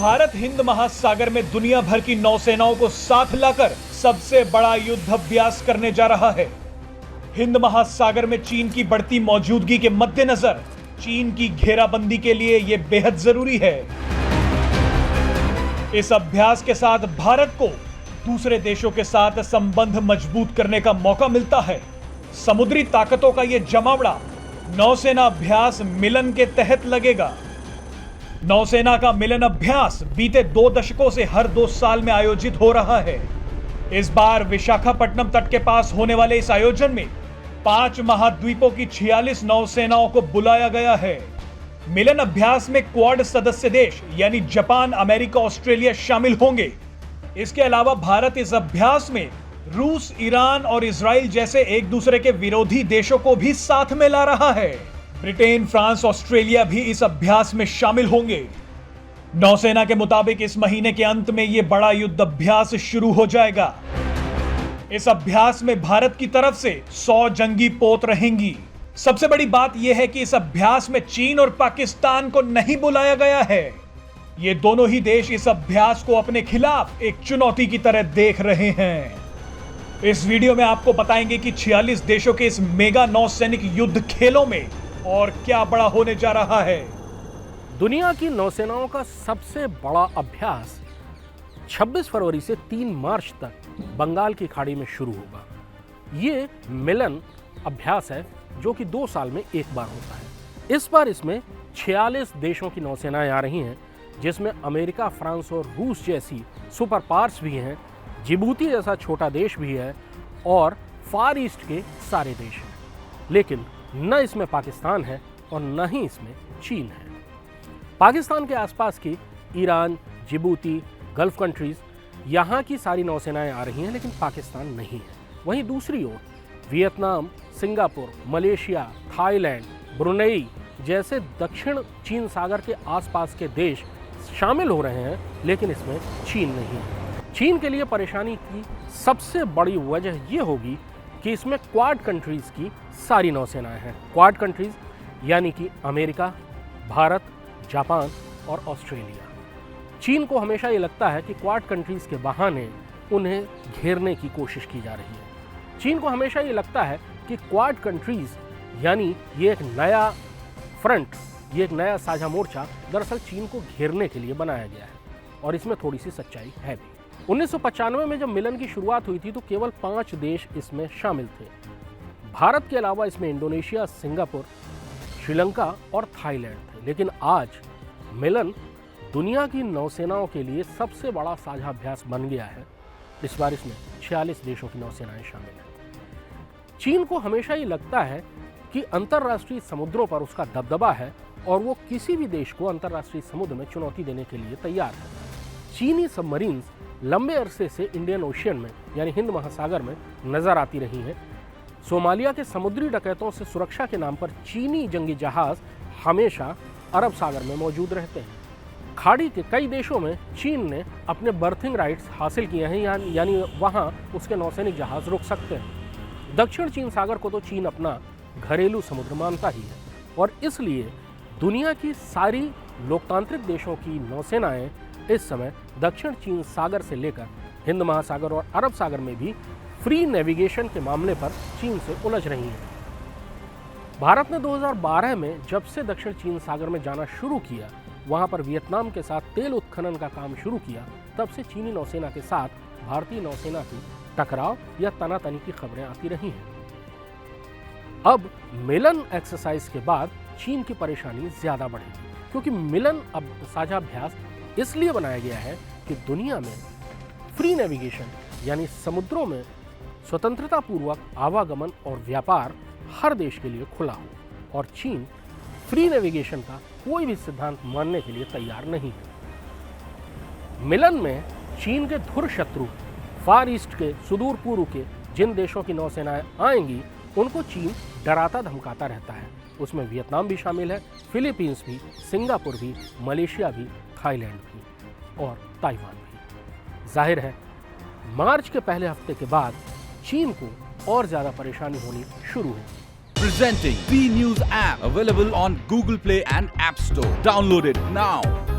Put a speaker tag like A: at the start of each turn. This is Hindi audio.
A: भारत हिंद महासागर में दुनिया भर की नौसेनाओं को साथ लाकर सबसे बड़ा युद्ध अभ्यास करने जा रहा है। हिंद महासागर में चीन की बढ़ती मौजूदगी के मद्देनजर चीन की घेराबंदी के लिए यह बेहद जरूरी है। इस अभ्यास के साथ भारत को दूसरे देशों के साथ संबंध मजबूत करने का मौका मिलता है। समुद्री ताकतों का यह जमावड़ा नौसेना अभ्यास मिलन के तहत लगेगा। नौसेना का मिलन अभ्यास बीते 2 दशकों से हर 2 साल में आयोजित हो रहा है। इस बार विशाखापट्टनम तट के पास होने वाले इस आयोजन में 5 महाद्वीपों की 46 नौसेनाओं को बुलाया गया है। मिलन अभ्यास में क्वाड सदस्य देश यानी जापान, अमेरिका, ऑस्ट्रेलिया शामिल होंगे। इसके अलावा भारत इस अभ्यास में रूस, ईरान और इजराइल जैसे एक दूसरे के विरोधी देशों को भी साथ में ला रहा है। ब्रिटेन, फ्रांस, ऑस्ट्रेलिया भी इस अभ्यास में शामिल होंगे। नौसेना के मुताबिक इस महीने के अंत में यह बड़ा युद्ध अभ्यास शुरू हो जाएगा। इस अभ्यास में भारत की तरफ से 100 जंगी पोत रहेंगी। सबसे बड़ी बात यह है कि इस अभ्यास में चीन और पाकिस्तान को नहीं बुलाया गया है। ये दोनों ही देश इस अभ्यास को अपने खिलाफ एक चुनौती की तरह देख रहे हैं। इस वीडियो में आपको बताएंगे कि 46 देशों के इस मेगा नौसैनिक युद्ध खेलों में और क्या बड़ा होने जा रहा है।
B: दुनिया की नौसेनाओं का सबसे बड़ा अभ्यास 26 फरवरी से 3 मार्च तक बंगाल की खाड़ी में शुरू होगा। ये मिलन अभ्यास है जो कि 2 साल में एक बार होता है। इस बार इसमें 46 देशों की नौसेनाएं आ रही हैं, जिसमें अमेरिका, फ्रांस और रूस जैसी सुपर पावर्स भी हैं, जिबूती जैसा छोटा देश भी है और फार ईस्ट के सारे देश हैं। लेकिन न इसमें पाकिस्तान है और न ही इसमें चीन है। पाकिस्तान के आसपास की ईरान, जिबूती, गल्फ कंट्रीज, यहाँ की सारी नौसेनाएं आ रही हैं, लेकिन पाकिस्तान नहीं है। वहीं दूसरी ओर Vietnam, Singapore, Malaysia, Thailand, Brunei जैसे दक्षिण चीन सागर के आसपास के देश शामिल हो रहे हैं, लेकिन इसमें चीन नहीं है। चीन के लिए परेशानी की सबसे बड़ी वजह यह होगी कि इसमें क्वाड कंट्रीज की सारी नौसेनाएं हैं। क्वाड कंट्रीज यानी कि अमेरिका, भारत, जापान और ऑस्ट्रेलिया। चीन को हमेशा ये लगता है कि क्वाड कंट्रीज के बहाने उन्हें घेरने की कोशिश की जा रही है। चीन को हमेशा ये लगता है कि क्वाड कंट्रीज यानी ये एक नया फ्रंट, ये एक नया साझा मोर्चा दरअसल चीन को घेरने के लिए बनाया गया है, और इसमें थोड़ी सी सच्चाई है भी। 1995 में जब मिलन की शुरुआत हुई थी तो केवल 5 देश इसमें शामिल थे। भारत के अलावा इसमें इंडोनेशिया, सिंगापुर, श्रीलंका और थाईलैंड थे। लेकिन आज मिलन दुनिया की नौसेनाओं के लिए सबसे बड़ा साझा अभ्यास बन गया है। इस बार इसमें 46 देशों की नौसेनाएं शामिल हैं। चीन को हमेशा ये लगता है कि अंतर्राष्ट्रीय समुद्रों पर उसका दबदबा है और वो किसी भी देश को अंतर्राष्ट्रीय समुद्र में चुनौती देने के लिए तैयार है। चीनी सबमरीन्स लंबे अरसे से इंडियन ओशियन में यानी हिंद महासागर में नजर आती रही हैं। सोमालिया के समुद्री डकैतों से सुरक्षा के नाम पर चीनी जंगी जहाज हमेशा अरब सागर में मौजूद रहते हैं। खाड़ी के कई देशों में चीन ने अपने बर्थिंग राइट्स हासिल किए हैं, यानी वहाँ उसके नौसैनिक जहाज रुक सकते हैं। दक्षिण चीन सागर को तो चीन अपना घरेलू समुद्र मानता ही है, और इसलिए दुनिया की सारी लोकतांत्रिक देशों की नौसेनाएं इस समय दक्षिण चीन सागर से लेकर हिंद महासागर और अरब सागर में भी फ्री नेविगेशन के मामले पर चीन से उलझ रही हैं। भारत ने 2012 में जब से दक्षिण चीन सागर में जाना शुरू किया, वहां पर वियतनाम के साथ तेल उत्खनन का काम शुरू किया, तब से चीनी नौसेना के साथ भारतीय नौसेना की टकराव या तनातनी की खबरें आती रही हैं। अब मिलन एक्सरसाइज के बाद चीन की परेशानी ज्यादा बढ़ेगी, क्योंकि मिलन अब साझा अभ्यास इसलिए बनाया गया है कि दुनिया में फ्री नेविगेशन यानी समुद्रों में स्वतंत्रता पूर्वक आवागमन और व्यापार हर देश के लिए खुला हो, और चीन फ्री नेविगेशन का कोई भी सिद्धांत मानने के लिए तैयार नहीं है। मिलन में चीन के धुर शत्रु फार ईस्ट के सुदूर पूर्व के जिन देशों की नौसेनाएं आएंगी, उनको चीन डराता धमकाता रहता है। उसमें वियतनाम भी शामिल है, फिलीपींस भी, सिंगापुर भी, मलेशिया भी, थाईलैंड भी और ताइवान भी। जाहिर है मार्च के पहले हफ्ते के बाद चीन को और ज्यादा परेशानी होनी शुरू होगी।
C: Presenting B News app available on Google Play and App Store. Download it now.